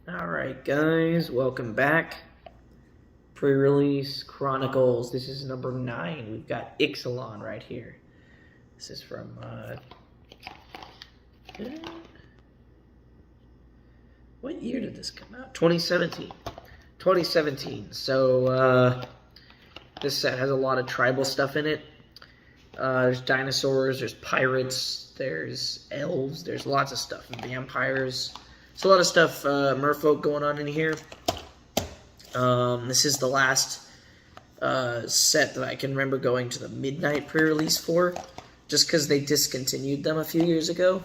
Alright guys, welcome back. Pre-release Chronicles. This is number 9. We've got Ixalan right here. This is from what year did this come out? 2017. 2017. So this set has a lot of tribal stuff in it. There's dinosaurs, there's pirates, there's elves, there's lots of stuff. Vampires. There's a lot of stuff, merfolk going on in here. This is the last set that I can remember going to the midnight pre-release for, just because they discontinued them a few years ago.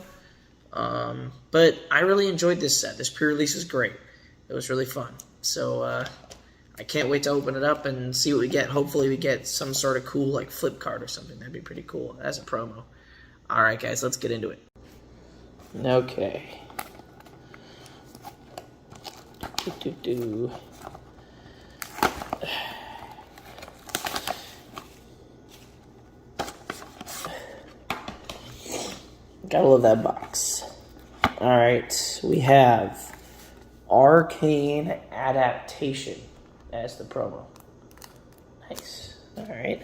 But I really enjoyed this set. This pre-release was great. It was really fun. So I can't wait to open it up and see what we get. Hopefully we get some sort of cool like flip card or something. That'd be pretty cool as a promo. Alright guys, let's get into it. Okay. Gotta love that box. Alright, we have Arcane Adaptation as the promo. Nice. Alright.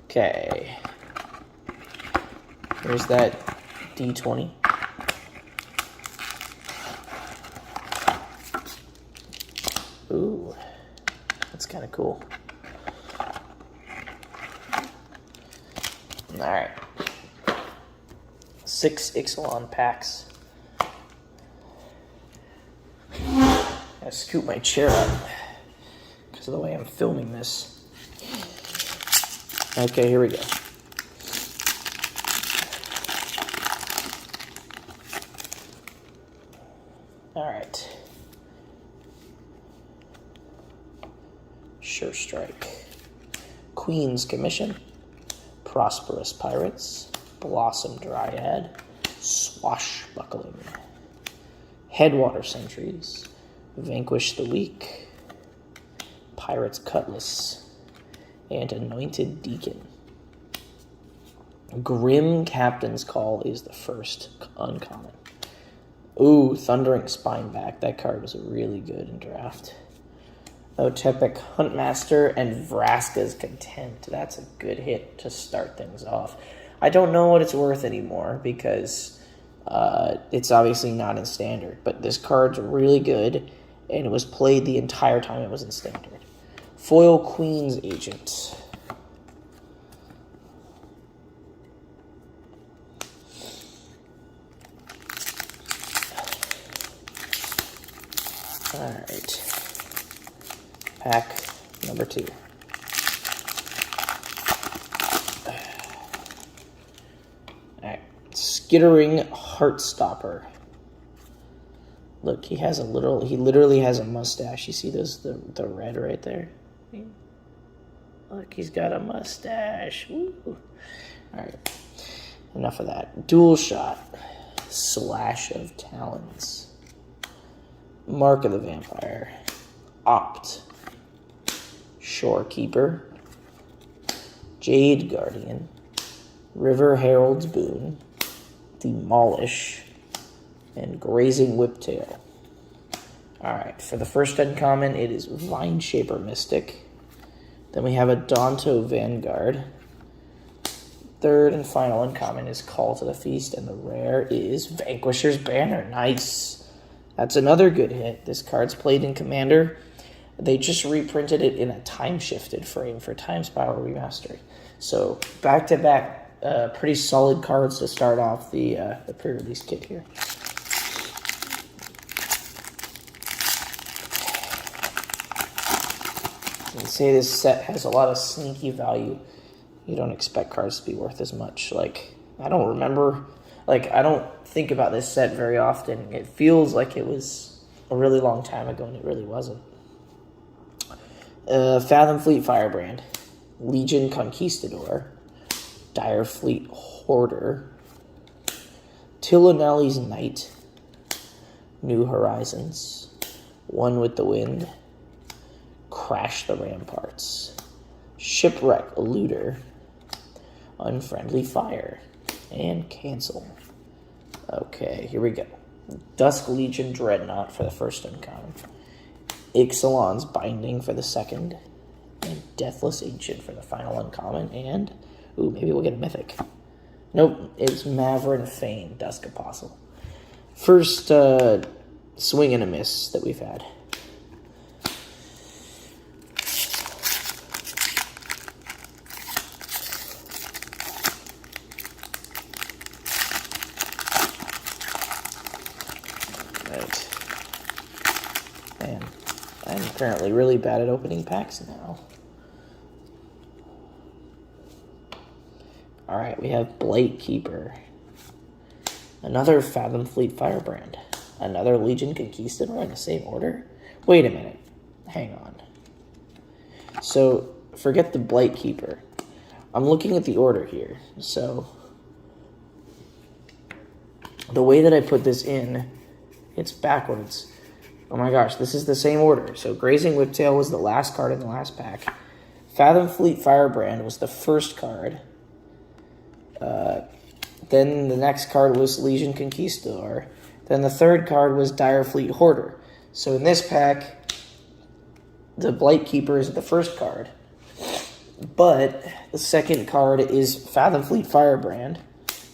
Okay. Here's that D20. Ooh, that's kind of cool. Alright. 6 Ixalan packs. Gotta scoot my chair up because of the way I'm filming this. Okay, here we go. Alright. Sure Strike. Queen's Commission. Prosperous Pirates. Blossom Dryad. Swashbuckling. Headwater Sentries. Vanquish the Weak. Pirate's Cutlass. And Anointed Deacon. Grim Captain's Call is the first uncommon. Ooh, Thundering Spineback. That card was really good in draft. Otepic Huntmaster and Vraska's Contempt. That's a good hit to start things off. I don't know what it's worth anymore because it's obviously not in Standard. But this card's really good, and it was played the entire time it was in Standard. Foil Queen's Agent. Alright. Pack number 2. Alright. Skittering Heartstopper. Look, he literally has a mustache. You see the red right there? Look, he's got a mustache. Woo. Alright. Enough of that. Dual Shot. Slash of Talons. Mark of the Vampire. Opt. Shorekeeper. Jade Guardian. River Herald's Boon. Demolish. And Grazing Whiptail. Alright, for the first uncommon, it is Vineshaper Mystic. Then we have a Danto Vanguard. Third and final uncommon is Call to the Feast, and the rare is Vanquisher's Banner. Nice. That's another good hit. This card's played in Commander. They just reprinted it in a time-shifted frame for Time's Power Remastered. So, back-to-back, pretty solid cards to start off the pre-release kit here. They say this set has a lot of sneaky value. You don't expect cards to be worth as much. Like, I don't remember... Like, I don't think about this set very often. It feels like it was a really long time ago, and it really wasn't. Fathom Fleet Firebrand. Legion Conquistador. Dire Fleet Hoarder. Tilonelli's Knight. New Horizons. One with the Wind. Crash the Ramparts. Shipwreck Eluder. Unfriendly Fire. And Cancel. Okay, here we go. Dusk Legion Dreadnought for the first uncommon. Ixalan's Binding for the second. And Deathless Ancient for the final uncommon. And, ooh, maybe we'll get a mythic. Nope, it's Maverin Fane, Dusk Apostle. First swing and a miss that we've had. Right. Man, I'm currently really bad at opening packs now. Alright, we have Blight Keeper. Another Fathom Fleet Firebrand. Another Legion Conquistador in the same order? Wait a minute. Hang on. So, forget the Blight Keeper. I'm looking at the order here. So, the way that I put this in, it's backwards. Oh my gosh, this is the same order. So, Grazing Whiptail was the last card in the last pack. Fathom Fleet Firebrand was the first card. Then the next card was Legion Conquistador. Then the third card was Dire Fleet Hoarder. So in this pack, the Blight Keeper is the first card. But the second card is Fathom Fleet Firebrand.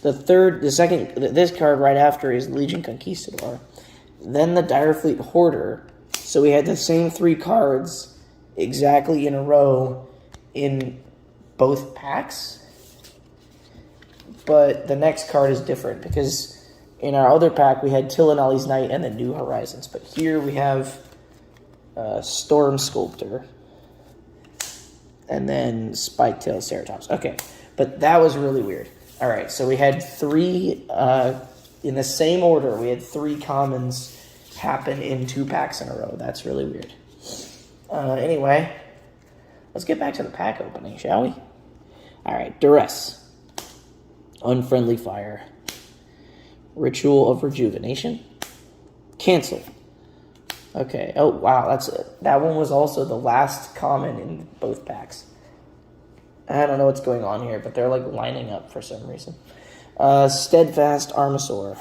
This card right after is Legion Conquistador. Then the Dire Fleet Hoarder. So we had the same three cards exactly in a row in both packs. But the next card is different because in our other pack we had Tillinelli's Knight and the New Horizons. But here we have Storm Sculptor and then Spiketail Ceratops. Okay, but that was really weird. All right, so we had three, in the same order, we had three commons happen in 2 packs in a row. That's really weird. Anyway, let's get back to the pack opening, shall we? All right, Duress. Unfriendly Fire. Ritual of Rejuvenation. Cancel. Okay. Oh, wow. That one was also the last common in both packs. I don't know what's going on here, but they're like lining up for some reason. Steadfast Armasaur.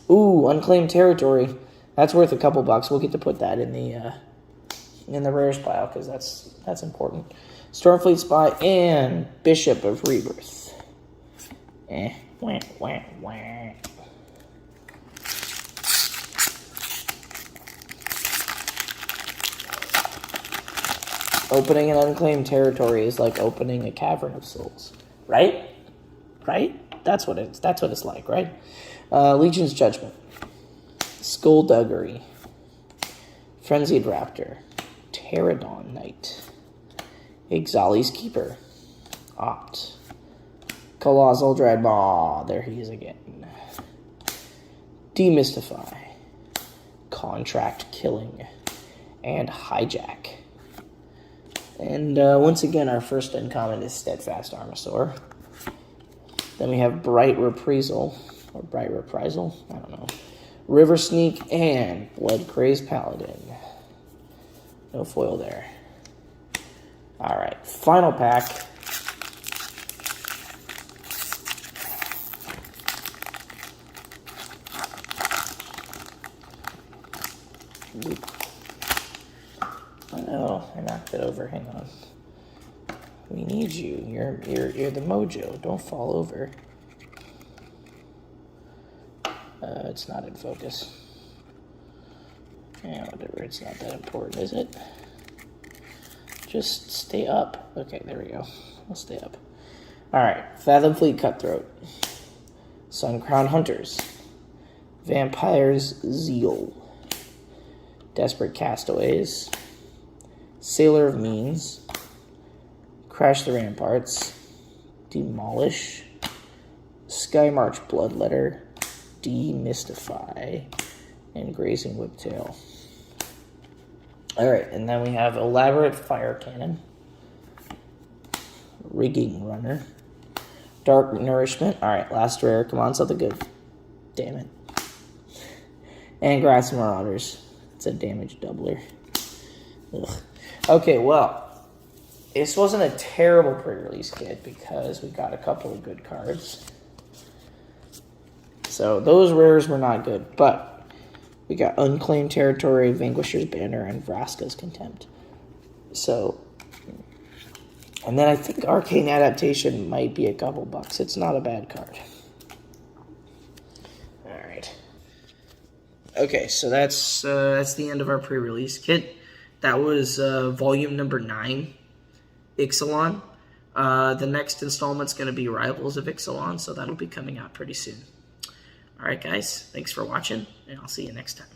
Ooh, Unclaimed Territory. That's worth a couple bucks. We'll get to put that in the rares pile because that's important. Stormfleet Spy and Bishop of Rebirth. Wah, wah, wah. Opening an Unclaimed Territory is like opening a Cavern of Souls, right? Right? That's what it's like, right? Legion's Judgment, Skullduggery, Frenzied Raptor, Pterodon Knight, Ixalan's Keeper, Opt, Colossal Dreadmaw, there he is again, Demystify, Contract Killing, and Hijack. And once again, our first uncommon is Steadfast Armasaur. Then we have Bright Reprisal, or Bright Reprisal, I don't know. River Sneak and Blood Crazed Paladin. No foil there. Alright, final pack. Oh no, I knocked it over. Hang on. We need you. You're the mojo. Don't fall over. It's not in focus. Yeah, whatever. It's not that important, is it? Just stay up. Okay, there we go. I'll stay up. Alright. Fathom Fleet Cutthroat. Suncrown Hunters. Vampire's Zeal. Desperate Castaways. Sailor of Means. Crash the Ramparts. Demolish. Skymarch Bloodletter. Demystify. And Grazing Whiptail. Alright, and then we have Elaborate Fire Cannon. Rigging Runner. Dark Nourishment. Alright, last rare. Come on, something good. Damn it. And Grass Marauders. It's a damage doubler. Ugh. Okay, well, this wasn't a terrible pre-release kit because we got a couple of good cards. So those rares were not good, but we got Unclaimed Territory, Vanquisher's Banner, and Vraska's Contempt. So, and then I think Arcane Adaptation might be a couple bucks. It's not a bad card. All right. Okay, so that's the end of our pre-release kit. That was volume number 9, Ixalan. The next installment's going to be Rivals of Ixalan, so that'll be coming out pretty soon. All right, guys, thanks for watching, and I'll see you next time.